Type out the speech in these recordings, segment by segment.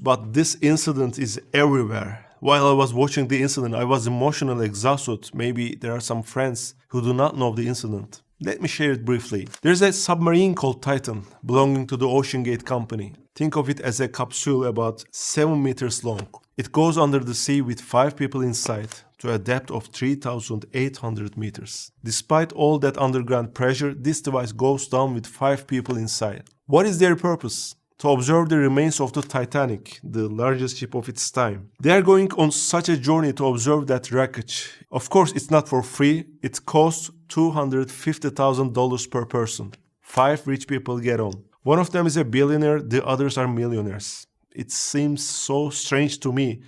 but this incident is everywhere. While I was watching the incident, I was emotionally exhausted. Maybe there are some friends who do not know the incident. Let me share it briefly. There's a submarine called Titan, belonging to the Ocean Gate company. Think of it as a capsule about 7 meters long. It goes under the sea with 5 people inside to a depth of 3,800 meters. Despite all that underground pressure, this device goes down with 5 people inside. What is their purpose? To observe the remains of the Titanic, the largest ship of its time. They are going on such a journey to observe that wreckage. Of course, it's not for free. It costs $250,000 per person. 5 rich people get on. One of them is a billionaire, the others are millionaires. It seems so strange to me.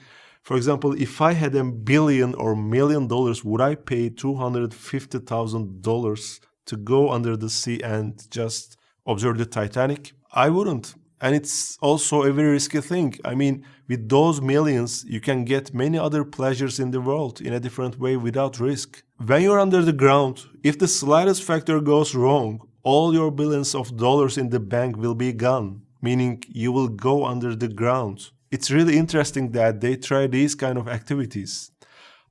For example, if I had $1 billion or $1 million, would I pay $250,000 to go under the sea and just observe the Titanic? I wouldn't. And it's also a very risky thing. I mean, with those millions, you can get many other pleasures in the world in a different way without risk. When you're under the ground, if the slightest factor goes wrong, all your billions of dollars in the bank will be gone, meaning you will go under the ground. It's really interesting that they try these kind of activities.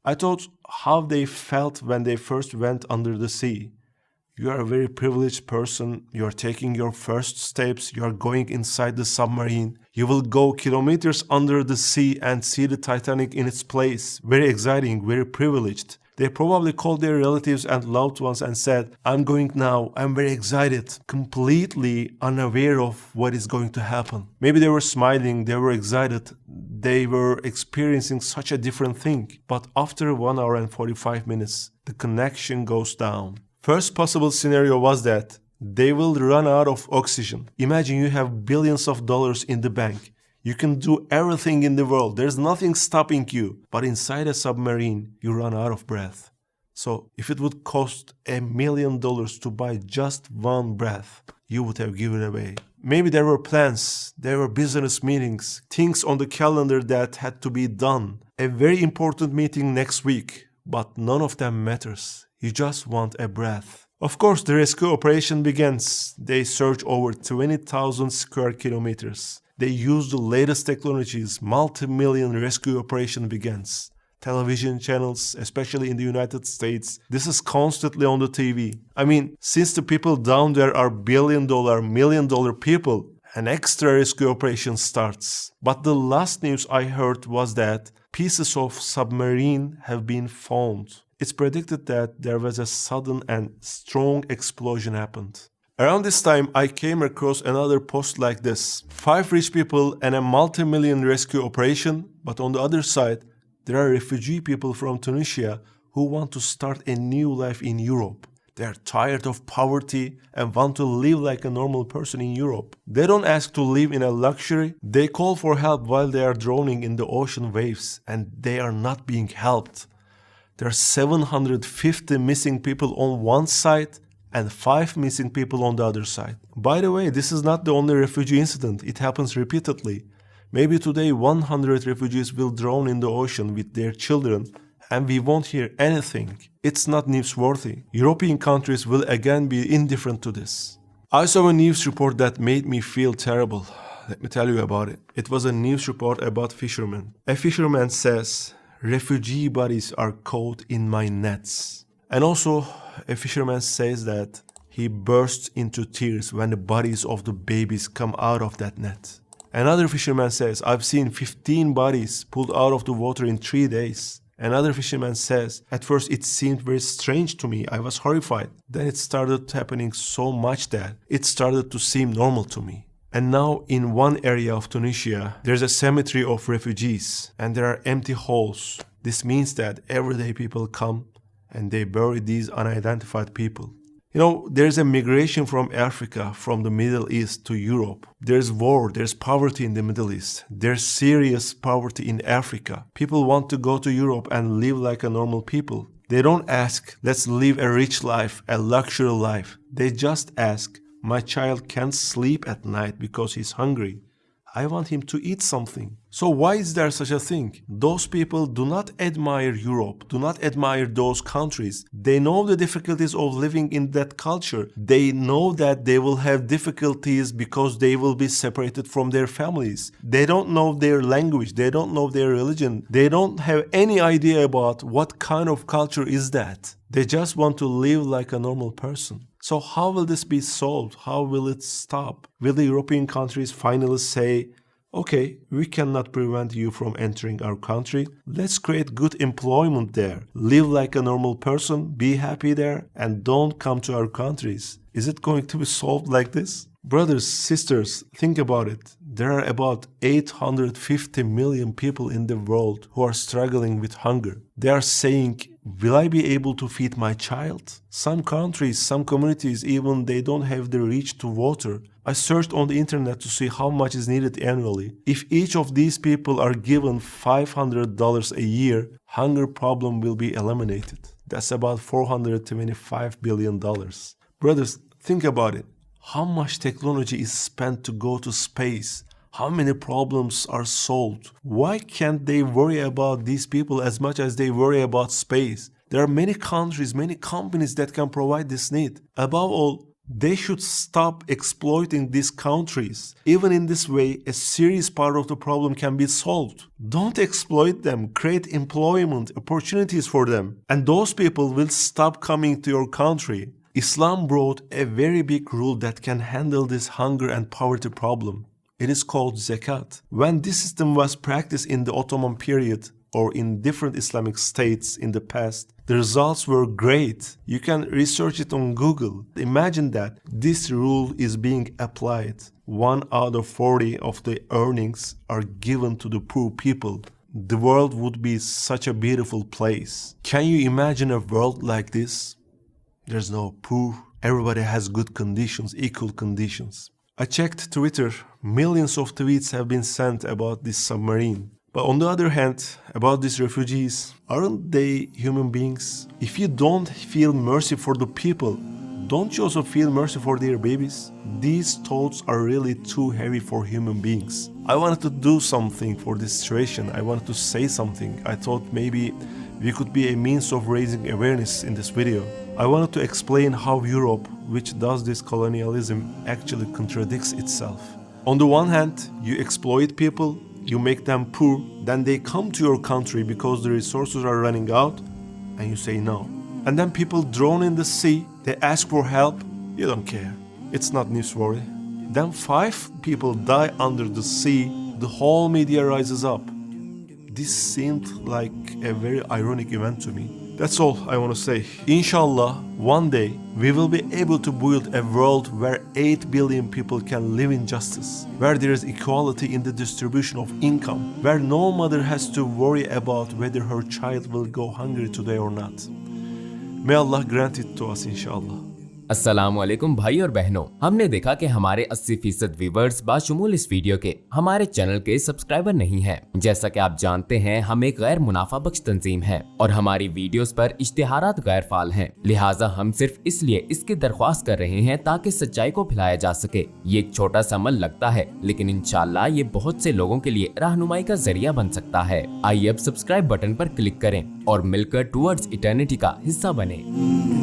I thought how they felt when they first went under the sea. You are a very privileged person, you are taking your first steps, you are going inside the submarine. You will go kilometers under the sea and see the Titanic in its place. Very exciting, very privileged. They probably called their relatives and loved ones and said, I'm going now, I'm very excited, completely unaware of what is going to happen. Maybe they were smiling, they were excited, they were experiencing such a different thing. But after 1 hour and 45 minutes, the connection goes down. First possible scenario was that they will run out of oxygen. Imagine you have billions of dollars in the bank. You can do everything in the world. There's nothing stopping you. But inside a submarine, you run out of breath. So if it would cost $1 million to buy just one breath, you would have given it away. Maybe there were plans, there were business meetings, things on the calendar that had to be done. A very important meeting next week, but none of them matters. You just want a breath. Of course, the rescue operation begins. They search over 20,000 square kilometers. They use the latest technologies. Multi-million rescue operation begins. Television channels, especially in the United States, this is constantly on the TV. I mean, since the people down there are billion-dollar, million-dollar people, an extra rescue operation starts. But the last news I heard was that pieces of submarine have been found. It's predicted that there was a sudden and strong explosion happened. Around this time, I came across another post like this. 5 rich people and a multi-million rescue operation, but on the other side, there are refugee people from Tunisia who want to start a new life in Europe. They are tired of poverty and want to live like a normal person in Europe. They don't ask to live in a luxury. They call for help while they are drowning in the ocean waves, and they are not being helped. There are 750 missing people on one side and 5 missing people on the other side. By the way, this is not the only refugee incident. It happens repeatedly. Maybe today 100 refugees will drown in the ocean with their children and we won't hear anything. It's not newsworthy. European countries will again be indifferent to this. I saw a news report that made me feel terrible. Let me tell you about it. It was a news report about fishermen. A fisherman says, refugee bodies are caught in my nets. And also, a fisherman says that he bursts into tears when the bodies of the babies come out of that net. Another fisherman says, I've seen 15 bodies pulled out of the water in 3 days. Another fisherman says, at first it seemed very strange to me. I was horrified. Then it started happening so much that it started to seem normal to me. And now in one area of Tunisia, there's a cemetery of refugees and there are empty holes. This means that everyday people come and they bury these unidentified people. You know, there's a migration from Africa, from the Middle East to Europe. There's war, there's poverty in the Middle East. There's serious poverty in Africa. People want to go to Europe and live like a normal people. They don't ask, let's live a rich life, a luxury life. They just ask, my child can't sleep at night because he's hungry. I want him to eat something. So why is there such a thing? Those people do not admire Europe, do not admire those countries. They know the difficulties of living in that culture. They know that they will have difficulties because they will be separated from their families. They don't know their language, they don't know their religion. They don't have any idea about what kind of culture is that. They just want to live like a normal person. So how will this be solved? How will it stop? Will the European countries finally say, okay, we cannot prevent you from entering our country. Let's create good employment there. Live like a normal person, be happy there, and don't come to our countries. Is it going to be solved like this? Brothers, sisters, think about it. There are about 850 million people in the world who are struggling with hunger. They are saying, will I be able to feed my child? Some countries, some communities, even they don't have the reach to water. I searched on the internet to see how much is needed annually. If each of these people are given $500 a year, hunger problem will be eliminated. That's about $425 billion. Brothers, think about it. How much technology is spent to go to space? How many problems are solved? Why can't they worry about these people as much as they worry about space? There are many countries, many companies that can provide this need. Above all, they should stop exploiting these countries. Even in this way, a serious part of the problem can be solved. Don't exploit them. Create employment opportunities for them. And those people will stop coming to your country. Islam brought a very big rule that can handle this hunger and poverty problem. It is called zakat. When this system was practiced in the Ottoman period or in different Islamic states in the past, the results were great. You can research it on Google. Imagine that this rule is being applied. 1 out of 40 of the earnings are given to the poor people. The world would be such a beautiful place. Can you imagine a world like this? There's no poor. Everybody has good conditions, equal conditions. I checked Twitter. Millions of tweets have been sent about this submarine. But on the other hand, about these refugees, aren't they human beings? If you don't feel mercy for the people, don't you also feel mercy for their babies? These thoughts are really too heavy for human beings. I wanted to do something for this situation. I wanted to say something. I thought maybe we could be a means of raising awareness in this video. I wanted to explain how Europe, which does this colonialism, actually contradicts itself. On the one hand, you exploit people, you make them poor, then they come to your country because the resources are running out, and you say no. And then people drown in the sea, they ask for help, you don't care. It's not newsworthy. Then 5 people die under the sea, the whole media rises up. This seemed like a very ironic event to me. That's all I want to say. Inshallah, one day we will be able to build a world where 8 billion people can live in justice, where there is equality in the distribution of income, where no mother has to worry about whether her child will go hungry today or not. May Allah grant it to us, inshallah. अस्सलामुअलैकुम भाई और बहनों, हमने देखा कि हमारे 80% viewers बाशुमूल इस video के हमारे चैनल के सब्सक्राइबर नहीं हैं। जैसा कि आप जानते हैं, हम एक गैर मुनाफा बख्श तंजीम है और हमारी वीडियोस पर इश्तिहारात गैर फाल हैं। लिहाजा हम सिर्फ इसलिए इसकी दरख्वास्त कर रहे हैं ताकि सच्चाई को फैलाया जा सके। ये एक छोटा सा अमल लगता है, लेकिन इंशाल्लाह ये बहुत से लोगों के लिए रहनुमाई का जरिया बन सकता है। आइए अब सब्सक्राइब बटन पर क्लिक करें और मिलकर टुवर्ड्स इटर्निटी का हिस्सा बने।